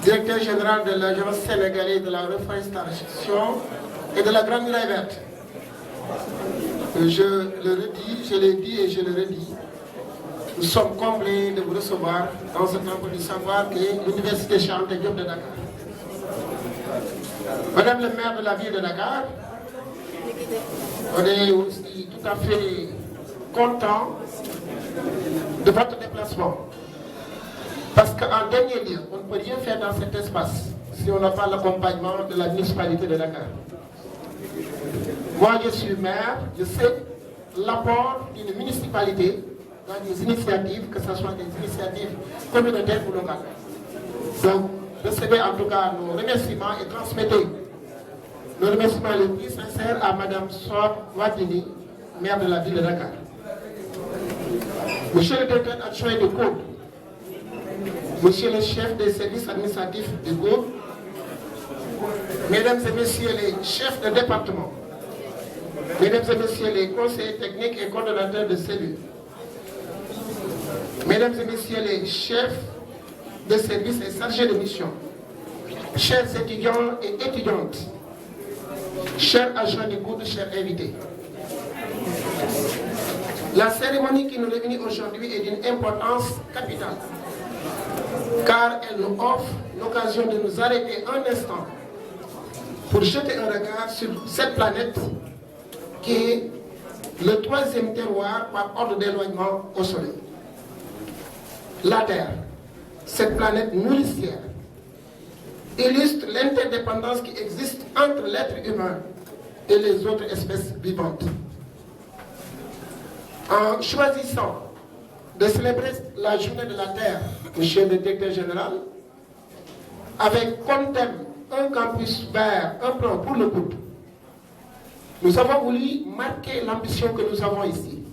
directeur général de l'Agence sénégalaise de la reforestation et de la Grande Muraille Verte. Je le redis, je l'ai dit et je le redis. Nous sommes comblés de vous recevoir dans ce temple du savoir qui est l'Université Cheikh Anta Diop de Dakar. Madame le maire de la ville de Dakar, on est aussi tout à fait content de votre déplacement. Parce qu'en dernier lieu, on ne peut rien faire dans cet espace si on n'a pas l'accompagnement de la municipalité de Dakar. Moi, je suis maire, je sais l'apport d'une municipalité dans des initiatives, que ce soit des initiatives communautaires ou locales. Donc, recevez en tout cas nos remerciements et transmettez nos remerciements les plus sincères à Mme Sor Wadini, maire de la ville de Dakar. Monsieur le directeur adjoint du Code, Monsieur le chef des services administratifs du Code, Mesdames et Messieurs les chefs de département, Mesdames et Messieurs les conseillers techniques et coordonnateurs de cellules, Mesdames et Messieurs les chefs de services et chargés de mission, chers étudiants et étudiantes, chers agents du Code, chers invités. La cérémonie qui nous réunit aujourd'hui est d'une importance capitale, car elle nous offre l'occasion de nous arrêter un instant pour jeter un regard sur cette planète qui est le troisième terroir par ordre d'éloignement au Soleil. La Terre, cette planète nourricière, illustre l'interdépendance qui existe entre l'être humain et les autres espèces vivantes. En choisissant de célébrer la journée de la Terre, Monsieur le directeur général, avec comme thème un campus vert, un plan pour le couple, nous avons voulu marquer l'ambition que nous avons ici,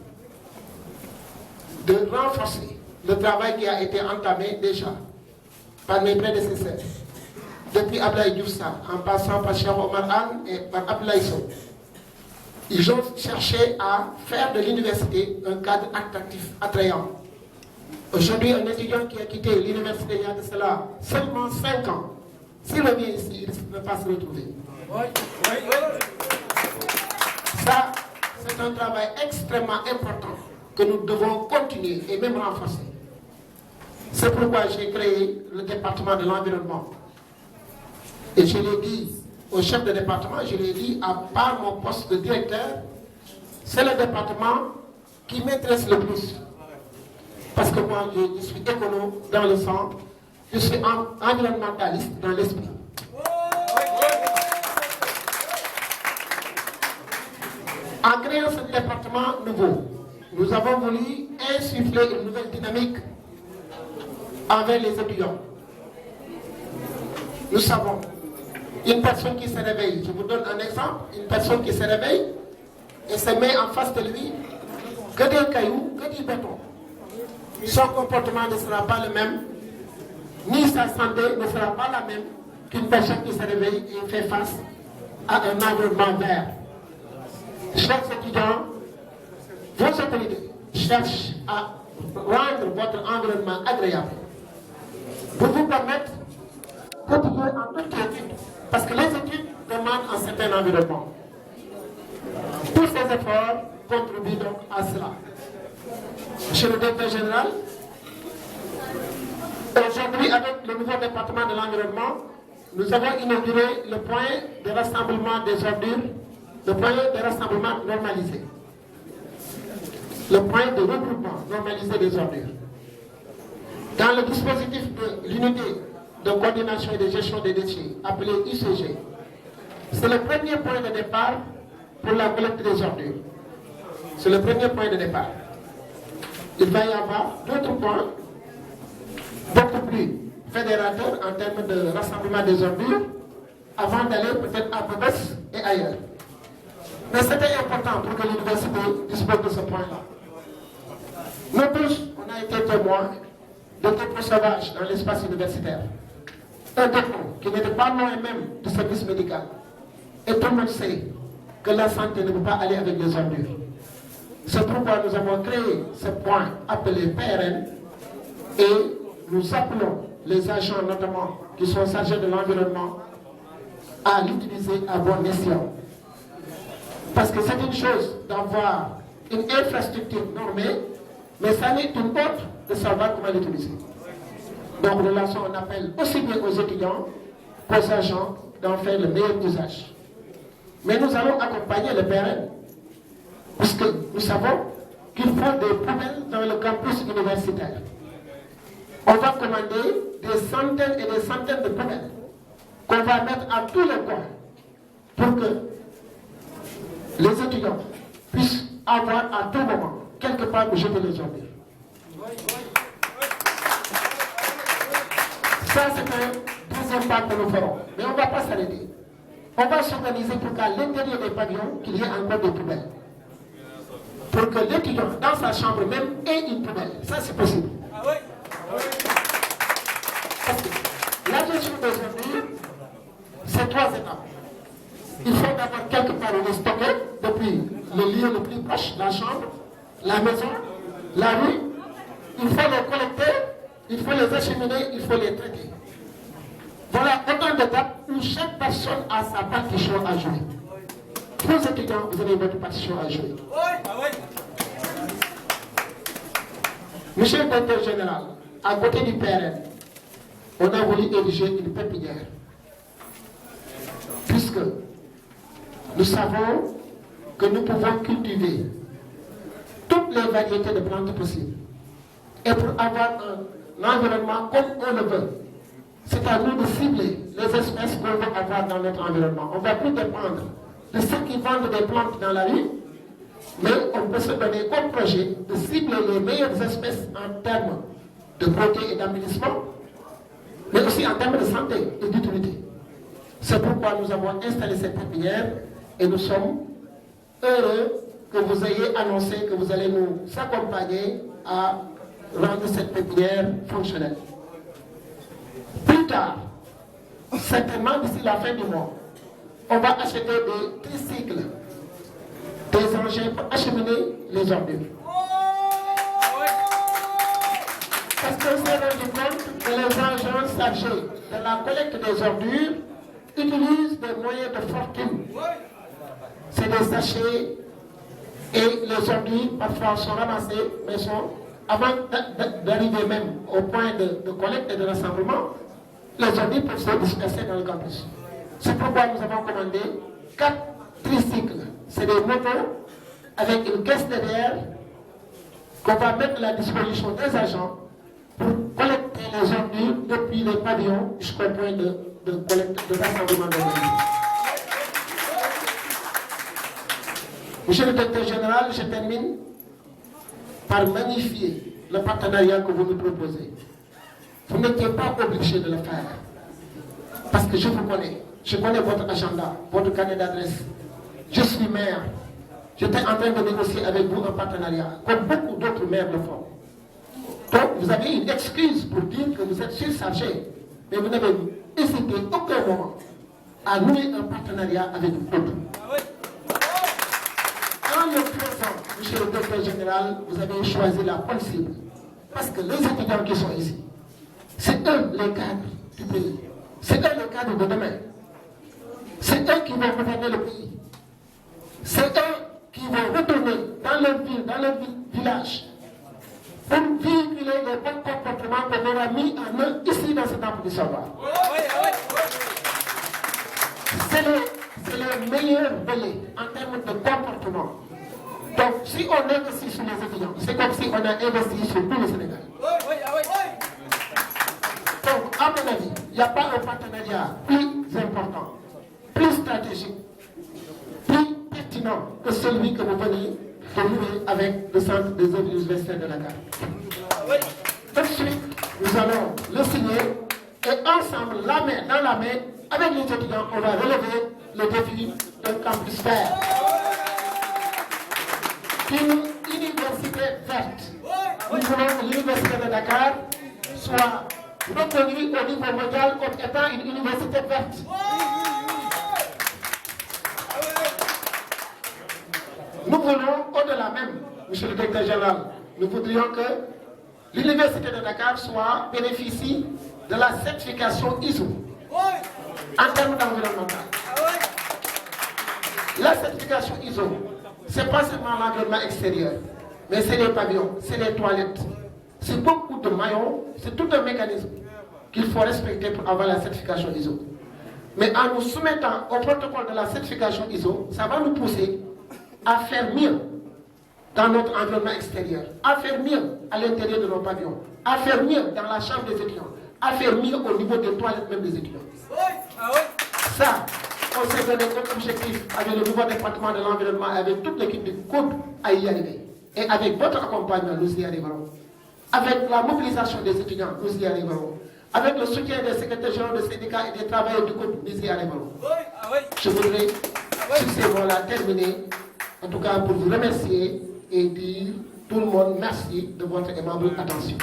de renforcer le travail qui a été entamé déjà par mes prédécesseurs, depuis Abdoulaye Diouf Sarr, en passant par Cheikh Omar Anne et par Abdoulaye Sow. Ils ont cherché à faire de l'université un cadre attractif, attrayant. Aujourd'hui, un étudiant qui a quitté l'université il y a de cela seulement 5 ans, s'il revient ici, il risque de ne pas se retrouver. Ça, c'est un travail extrêmement important que nous devons continuer et même renforcer. C'est pourquoi j'ai créé le département de l'environnement. Et je l'ai dit au chef de département, je l'ai dit à part mon poste de directeur, c'est le département qui m'intéresse le plus. Parce que moi, je suis économe dans le sang, je suis environnementaliste dans l'esprit. En créant ce département nouveau, nous avons voulu insuffler une nouvelle dynamique envers les étudiants. Nous savons, une personne qui se réveille, je vous donne un exemple, une personne qui se réveille et se met en face de lui que des cailloux, que du béton. Son comportement ne sera pas le même, ni sa santé ne sera pas la même qu'une personne qui se réveille et fait face à un environnement vert. Chers étudiants, vos autorités cherchent à rendre votre environnement agréable pour vous permettre d'étudier en toute étude, parce que les études demandent un certain environnement. Tous ces efforts contribuent donc à cela. Monsieur le directeur général, aujourd'hui avec le nouveau département de l'environnement, nous avons inauguré le point de rassemblement des ordures, le point de rassemblement normalisé, le point de regroupement normalisé des ordures. Dans le dispositif de l'unité de coordination et de gestion des déchets, appelé UCG, c'est le premier point de départ pour la collecte des ordures. C'est le premier point de départ. Il va y avoir d'autres points beaucoup plus fédérateurs en termes de rassemblement des ordures avant d'aller peut-être à Bobès et ailleurs. Mais c'était important pour que l'université dispose de ce point-là. Nous tous, on a été témoins de dépôts sauvages dans l'espace universitaire. Un dépôt qui n'était pas loin même du service médical. Et tout le monde sait que la santé ne peut pas aller avec les ordures. C'est pourquoi nous avons créé ce point appelé PRN et nous appelons les agents notamment qui sont chargés de l'environnement à l'utiliser à bon escient. Parce que c'est une chose d'avoir une infrastructure normée, mais ça n'est une autre de savoir comment l'utiliser. Donc nous lançons un appel aussi bien aux étudiants qu'aux agents d'en faire le meilleur usage. Mais nous allons accompagner le PRN, puisque nous savons qu'il faut des poubelles dans le campus universitaire. On va commander des centaines et des centaines de poubelles qu'on va mettre à tous les coins pour que les étudiants puissent avoir à tout moment quelque part où jeter les ordures. Ça, c'est un deuxième pas que nous ferons. Mais on ne va pas s'arrêter. On va s'organiser pour qu'à l'intérieur des pavillons, qu'il y ait encore des poubelles. Pour que l'étudiant, dans sa chambre même, ait une poubelle. Ça, c'est possible. Parce que la gestion des ordures, c'est 3 étapes. Il faut d'abord quelque part les stocker depuis le lieu le plus proche, la chambre, la maison, la rue. Il faut les collecter, il faut les acheminer, il faut les traiter. Voilà autant d'étapes où chaque personne a sa partition à jouer. Tous étudiants, vous avez votre partition à jouer. Monsieur le directeur général, à côté du PRN, on a voulu ériger une pépinière. Puisque nous savons que nous pouvons cultiver toutes les variétés de plantes possibles. Et pour avoir un environnement comme on le veut, c'est à nous de cibler les espèces qu'on veut avoir dans notre environnement. On ne va plus dépendre de ceux qui vendent des plantes dans la rue, mais on peut se donner comme projet de cibler les meilleures espèces en termes de beauté et d'aménagement, mais aussi en termes de santé et d'utilité. C'est pourquoi nous avons installé cette pépinière et nous sommes heureux que vous ayez annoncé que vous allez nous accompagner à rendre cette pépinière fonctionnelle. Plus tard, certainement d'ici la fin du mois, on va acheter des tricycles, des engins pour acheminer les ordures. Parce qu'on s'est rendu compte que les engins chargés de la collecte des ordures utilisent des moyens de fortune. C'est des sachets et les ordures parfois sont ramassées, mais sont, avant d'arriver même au point de collecte et de rassemblement, les ordures peuvent se disperser dans le campus. C'est pourquoi nous avons commandé 4 tricycles. C'est des motos avec une caisse derrière qu'on va mettre à la disposition des agents pour collecter les ordures depuis les pavillons jusqu'au point de collecte, de rassemblement des ordures. Monsieur le directeur général, je termine par magnifier le partenariat que vous nous proposez. Vous n'étiez pas obligé de le faire. Parce que je vous connais. Je connais votre agenda, votre carnet d'adresse. Je suis maire. J'étais en train de négocier avec vous un partenariat, comme beaucoup d'autres maires le font. Donc, vous avez une excuse pour dire que vous êtes surchargé. Mais vous n'avez hésité aucun moment à nouer un partenariat avec d'autres. En le faisant, monsieur le directeur général, vous avez choisi la bonne cible. Parce que les étudiants qui sont ici, c'est eux les cadres du pays. C'est eux les cadres de demain. C'est eux qui vont gouverner le pays. C'est eux qui vont retourner dans leur ville, dans leur village, pour véhiculer les bons comportements qu'on aura mis en eux ici dans ce temple du savoir. C'est le meilleur relais en termes de comportement. Donc, si on investit sur les étudiants, c'est comme si on a investi sur tout le Sénégal. Donc, à mon avis, il n'y a pas un partenariat plus important, plus stratégique, plus pertinent que celui que vous venez de nouer avec le Centre des œuvres universitaires de Dakar. Tout de suite, nous allons le signer et ensemble, la main dans la main, avec les étudiants, on va relever le défi d'un campus vert. Une université verte. Nous voulons que l'université de Dakar soit reconnue au niveau mondial comme étant une université verte. Nous voulons, au-delà même, monsieur le directeur général, nous voudrions que l'université de Dakar bénéficie de la certification ISO en termes d'environnemental. La certification ISO, ce n'est pas seulement l'environnement extérieur, mais c'est les pavillons, c'est les toilettes, c'est beaucoup de maillons, c'est tout un mécanisme qu'il faut respecter pour avoir la certification ISO. Mais en nous soumettant au protocole de la certification ISO, ça va nous pousser à faire mieux dans notre environnement extérieur, à faire mieux à l'intérieur de nos pavillons, à faire mieux dans la chambre des étudiants, à faire mieux au niveau des toilettes même des étudiants. Ça, on s'est donné comme objectif avec le nouveau département de l'environnement, avec toute l'équipe du COUD à y arriver. Et avec votre accompagnement, nous y arriverons. Avec la mobilisation des étudiants, nous y arriverons. Avec le soutien des secrétaires généraux des syndicats et des travailleurs du COUD, nous y arriverons. Je voudrais, sur ces mots-là, terminer, en tout cas pour vous remercier et dire tout le monde merci de votre aimable attention.